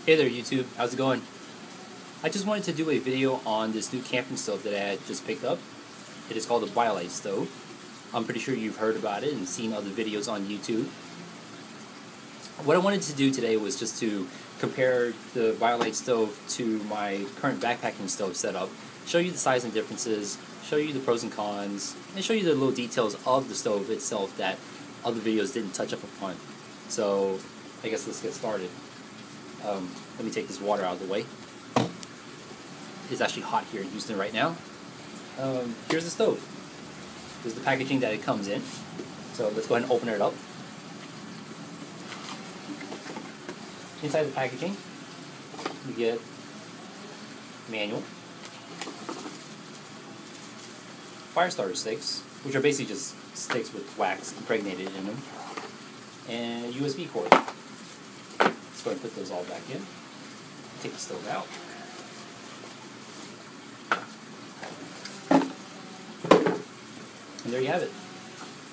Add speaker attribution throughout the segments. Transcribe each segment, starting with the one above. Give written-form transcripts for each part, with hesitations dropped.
Speaker 1: Hey there YouTube, how's it going? I just wanted to do a video on this new camping stove that I had just picked up. It is called the Biolite stove. I'm pretty sure you've heard about it and seen other videos on YouTube. What I wanted to do today was just to compare the Biolite stove to my current backpacking stove setup, show you the size and differences, show you the pros and cons, and show you the little details of the stove itself that other videos didn't touch up upon. So I guess let's get started. Let me take this water out of the way. It's actually hot here in Houston right now. Here's the stove. This is the packaging that it comes in. So let's go ahead and open it up. Inside the packaging, you get manual, fire starter sticks, which are basically just sticks with wax impregnated in them, and a USB cord. Let's go ahead and put those all back in. Take the stove out. And there you have it.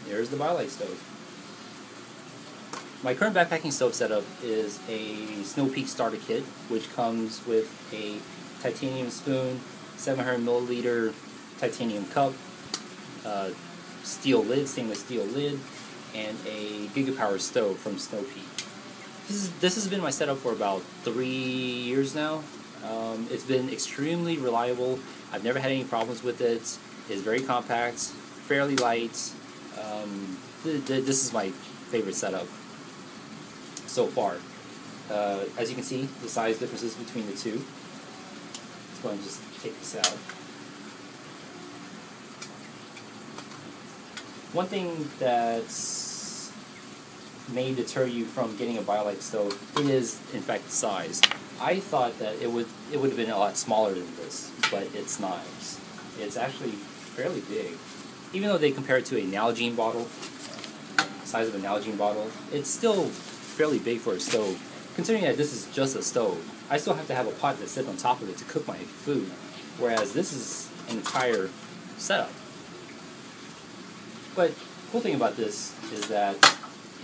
Speaker 1: There's the Biolite stove. My current backpacking stove setup is a Snowpeak starter kit, which comes with a titanium spoon, 700 milliliter titanium cup, steel lid, stainless steel lid, and a gigapower stove from Snowpeak. This has been my setup for about 3 years now. It's been extremely reliable. I've never had any problems with it. It's very compact, fairly light. This is my favorite setup so far. As you can see, the size differences between the two. Let's go ahead and just take this out. One thing that's may deter you from getting a Biolite stove is, in fact, the size. I thought that it would have been a lot smaller than this, but it's not. It's actually fairly big. Even though they compare it to a Nalgene bottle, size of a Nalgene bottle, it's still fairly big for a stove. Considering that this is just a stove, I still have to have a pot that sits on top of it to cook my food, whereas this is an entire setup. But the cool thing about this is that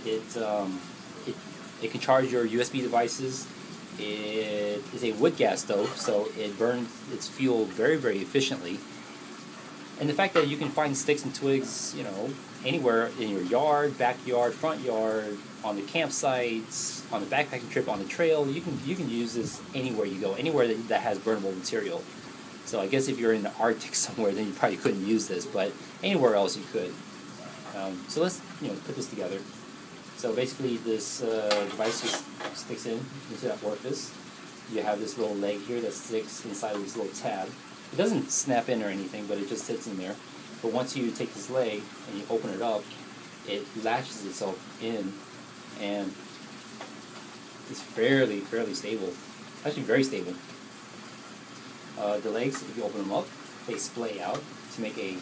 Speaker 1: it can charge your USB devices. It is a wood gas stove, so it burns its fuel very, very efficiently. And the fact that you can find sticks and twigs, you know, anywhere in your yard, backyard, front yard, on the campsites, on the backpacking trip, on the trail, you can use this anywhere you go, anywhere that has burnable material. So I guess if you're in the Arctic somewhere, then you probably couldn't use this, but anywhere else you could. So let's put this together. So basically, this device just sticks into that orifice. You have this little leg here that sticks inside of this little tab. It doesn't snap in or anything, but it just sits in there. But once you take this leg and you open it up, it latches itself in, and it's fairly stable. Actually, very stable. The legs, if you open them up, they splay out to make a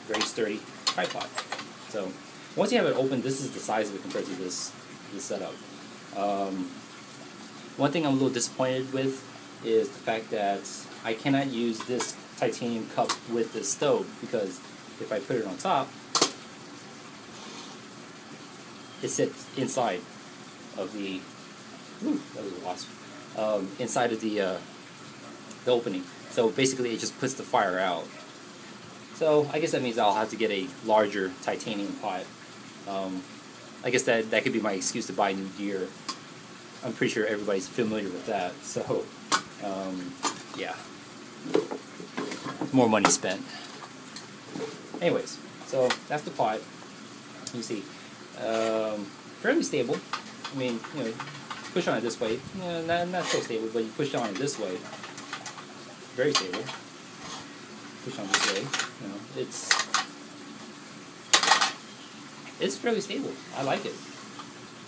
Speaker 1: very sturdy tripod. So once you have it open, this is the size of it compared to this setup. One thing I'm a little disappointed with is the fact that I cannot use this titanium cup with this stove, because if I put it on top, it sits inside of the that was a wasp. Inside of the opening. So basically, it just puts the fire out. So I guess that means I'll have to get a larger titanium pot. I guess that could be my excuse to buy new gear. I'm pretty sure everybody's familiar with that. So yeah, more money spent. Anyways, so that's the pot. You see, fairly stable. I mean, push on it this way, not so stable, but you push on it this way, very stable. Push on this way, it's fairly stable. I like it.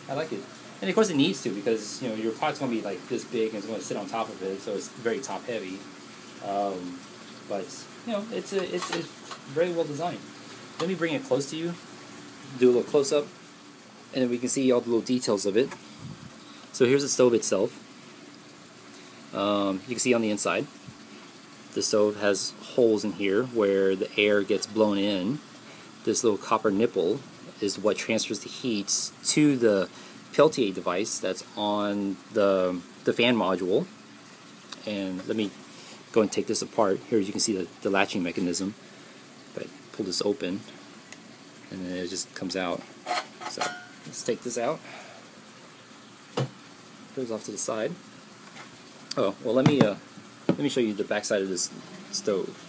Speaker 1: And of course it needs to, because your pot's going to be like this big and it's going to sit on top of it, so it's very top heavy. But it's very well designed. Let me bring it close to you, do a little close up, and then we can see all the little details of it. So here's the stove itself. You can see on the inside, the stove has holes in here where the air gets blown in. This little copper nipple is what transfers the heat to the Peltier device that's on the fan module. And let me go and take this apart. Here you can see the latching mechanism. If I pull this open, and then it just comes out. So let's take this out. Goes off to the side. Oh, well, let me show you the back side of this stove.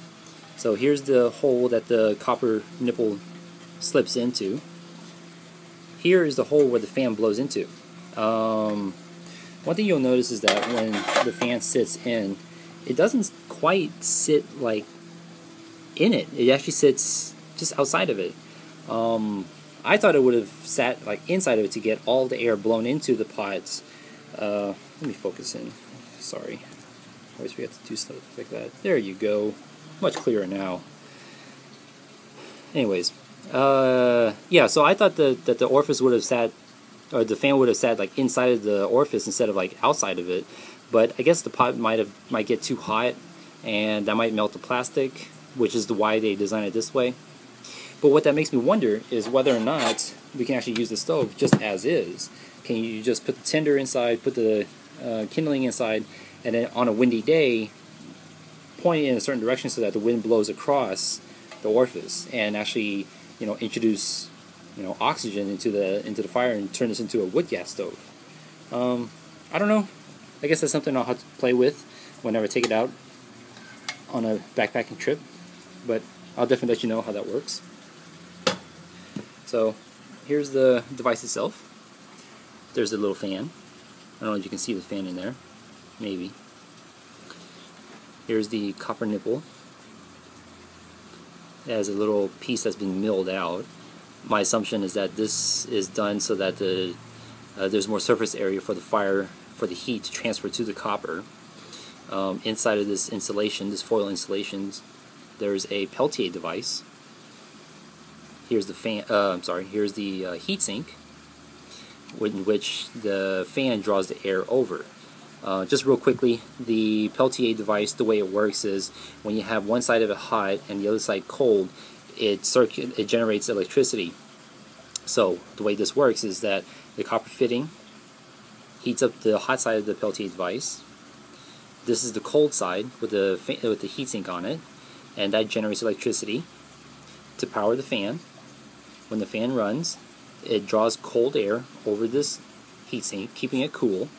Speaker 1: So here's the hole that the copper nipple slips into. Here is the hole where the fan blows into. One thing you'll notice is that when the fan sits in, it doesn't quite sit like in it. It actually sits just outside of it. I thought it would have sat like inside of it to get all the air blown into the pots. Let me focus in. Sorry. I always forget to do stuff like that. There you go. Much clearer now. Anyways, yeah, so I thought that the orifice would have sat, or the fan would have sat like inside of the orifice instead of like outside of it. But I guess the pot might get too hot, and that might melt the plastic, which is why they designed it this way. But what that makes me wonder is whether or not we can actually use the stove just as is. Can you just put the tinder inside, put the kindling inside, and then on a windy day, point it in a certain direction so that the wind blows across the orifice and actually, introduce, oxygen into the fire and turn this into a wood gas stove. I don't know. I guess that's something I'll have to play with whenever I take it out on a backpacking trip. But I'll definitely let you know how that works. So here's the device itself. There's the little fan. I don't know if you can see the fan in there. Maybe. Here's the copper nipple. It has a little piece that's been milled out. My assumption is that this is done so that there's more surface area for the fire, for the heat to transfer to the copper. Inside of this insulation, this foil insulation, there's a Peltier device. Here's the fan. Here's the heat sink, in which the fan draws the air over. Just real quickly, the Peltier device, the way it works is when you have one side of it hot and the other side cold, it generates electricity. So the way this works is that the copper fitting heats up the hot side of the Peltier device. This is the cold side with the heatsink on it, and that generates electricity to power the fan. When the fan runs, it draws cold air over this heatsink, keeping it cool,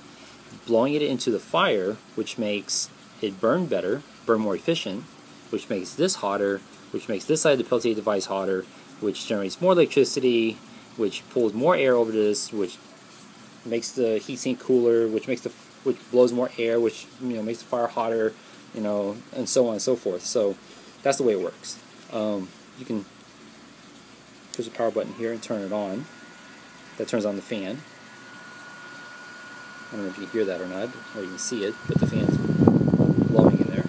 Speaker 1: blowing it into the fire, which makes it burn better, burn more efficient, which makes this hotter, which makes this side of the Peltier device hotter, which generates more electricity, which pulls more air over this, which makes the heatsink cooler, which blows more air, which makes the fire hotter, and so on and so forth. So that's the way it works. You can push the power button here and turn it on. That turns on the fan. I don't know if you can hear that or not, or you can see it, but the fan's blowing in there.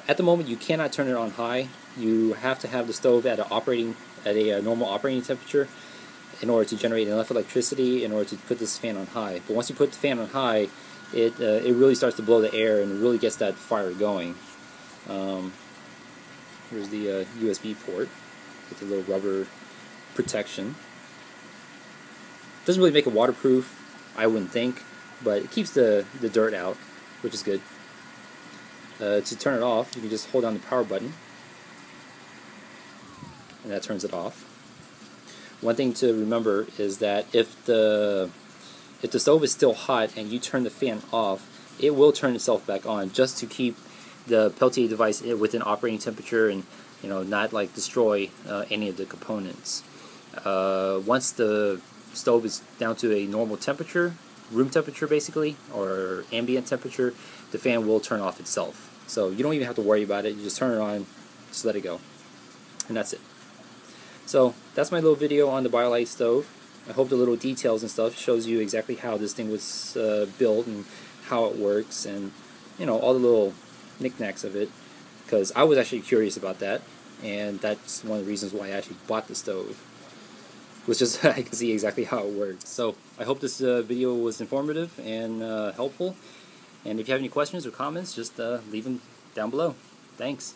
Speaker 1: At the moment, you cannot turn it on high. You have to have the stove at a normal operating temperature in order to generate enough electricity in order to put this fan on high. But once you put the fan on high, it really starts to blow the air and it really gets that fire going. Here's the USB port with the little rubber protection. Doesn't really make it waterproof, I wouldn't think, but it keeps the dirt out, which is good. To turn it off, you can just hold down the power button, and that turns it off. One thing to remember is that if the stove is still hot and you turn the fan off, it will turn itself back on just to keep the Peltier device within operating temperature and not like destroy any of the components. Once the stove is down to a normal temperature, room temperature basically, or ambient temperature, the fan will turn off itself. So you don't even have to worry about it. You just turn it on, just let it go, and that's it. So that's my little video on the Biolite stove. I hope the little details and stuff shows you exactly how this thing was built and how it works, and all the little knickknacks of it, because I was actually curious about that, and that's one of the reasons why I actually bought the stove, was just I can see exactly how it works. So I hope this video was informative and helpful, and if you have any questions or comments, just leave them down below. Thanks.